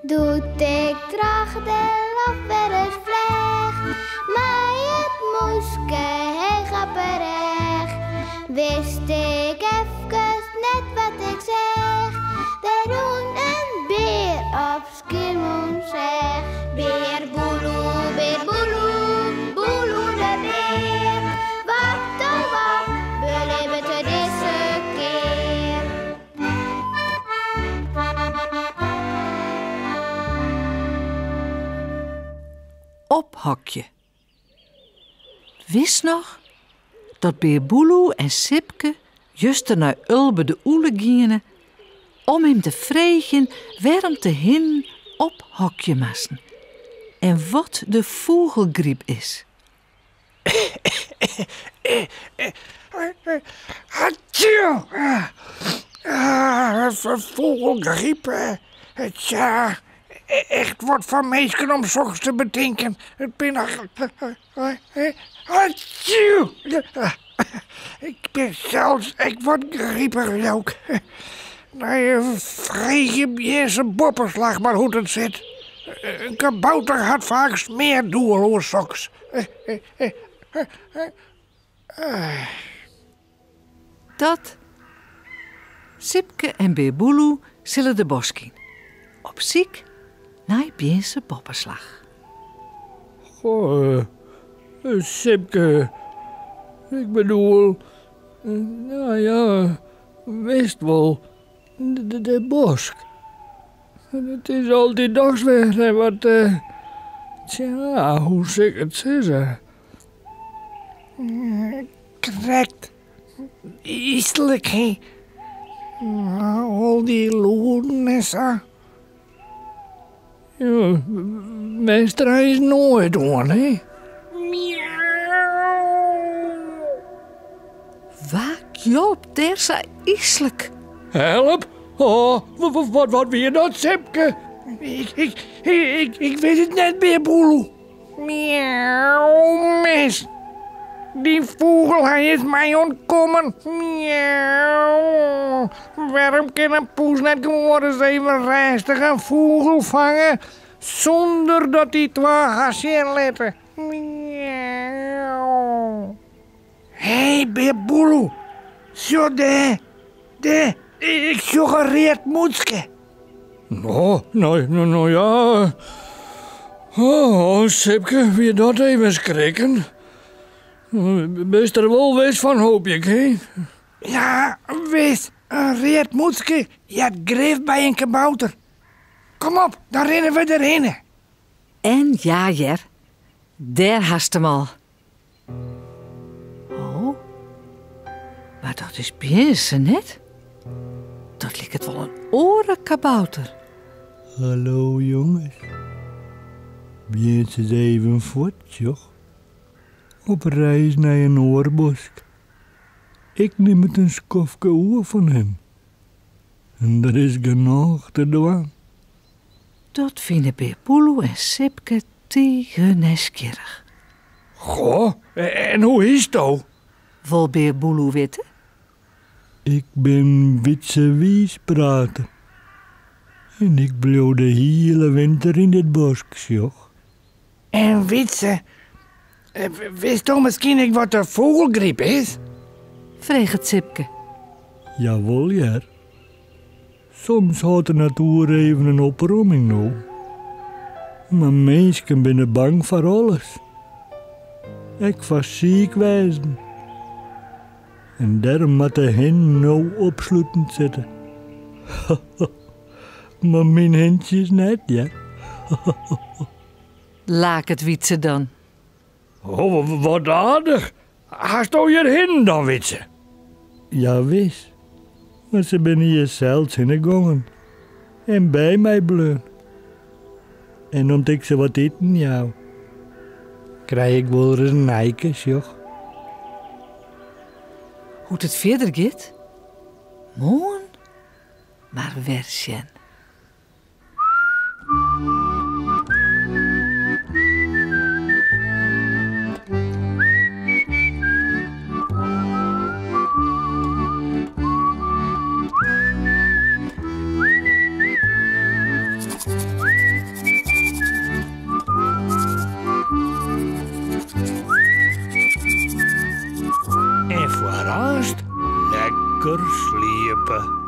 Doet ik tracht de lof weer eens vleg, maar het moeske hij grapperig. Wist ik even net wat ik zeg, daarom een beer op Skiermon zeg. Beer boeloe, boeloe de beer. Wat oh wat, beleven we deze keer. Ophokje. Wist nog dat beer Boeloe en Sipke juster naar Ulbe de Oele gingen om hem te vregen waarom te hin ophokje massen en wat de vogelgriep is. Vogelgriep. Tja, echt wat van meesken om 's ochtends te bedenken. Het ben ik ben zelfs echt wat grieperig ook. Nou, vreeg je eerste bopperslag maar hoe het zit. Een kabouter had vaak smeerdoel hoor soks. Dat Sipke en beer Boeloe zullen de bos in. Op ziek naar Bierse bopperslag. Goh, Sipke, ik bedoel, nou ja, wist wel, de bosk. Het is altijd dagsweg en wat, tja, hoe zeg ik het zeggen? Correct. Istelijk, hè. Al die loeren en zo. Ja, meester is nooit hoor, hè? Waak Joop, daar zei iselijk. Help! Oh, wat weer dat, Sipke? Ik weet het net meer, Boeloe. Miauw, mis. Die vogel, hij is mij ontkomen. Miauw. Waarom kan een poes net gewoon eens even rustig een vogel vangen, zonder dat hij twee hasje letten? Miauw. Hé, beer Boeloe. Zo de. Ik suggereert moedske. Nou ja. Oh, Sipke, weer dat even schrikken. Best er wel wees van, hoop ik, hè? Ja, wees, een reet moedske. Je had greef bij een kabouter. Kom op, dan rennen we erin. En ja, Jer, daar hast hem al. Oh, maar dat is Bierse net. Dat lijkt het wel een orenkabouter. Hallo, jongens. Bent eens even voort, joh. Op reis naar een oorbosk. Ik neem het een skofke oor van hem. En er is genoeg te doen. Dat vinden beer Boeloe en Sipke tegen nieuwsgierig. Goh, en hoe is het nou? Wil beer Boeloe weten? Ik ben Witse Wiesprater. En ik bleef de hele winter in dit bos, joh. En Witse, wist toch misschien wat de vogelgriep is? Vreeg het Sipke. Jawel, ja. Soms houdt de natuur even een opromming nou. Maar mensen zijn bang voor alles. Ik was ziek wezen. En daarom moet de hen nou opsluitend zitten. Maar mijn hentjes net, ja. Laak het Wietse dan. Oh, wat aardig. Hast je hierheen dan, Witse? Ja, wist. Maar ze ben hier zelfs ingegaan. En bij mij bleun. En omdat ik ze wat eten jou, krijg ik wel eens een eikes, joh. Hoe het verder gaat? Mooi, maar wersjen. lekker sliepen.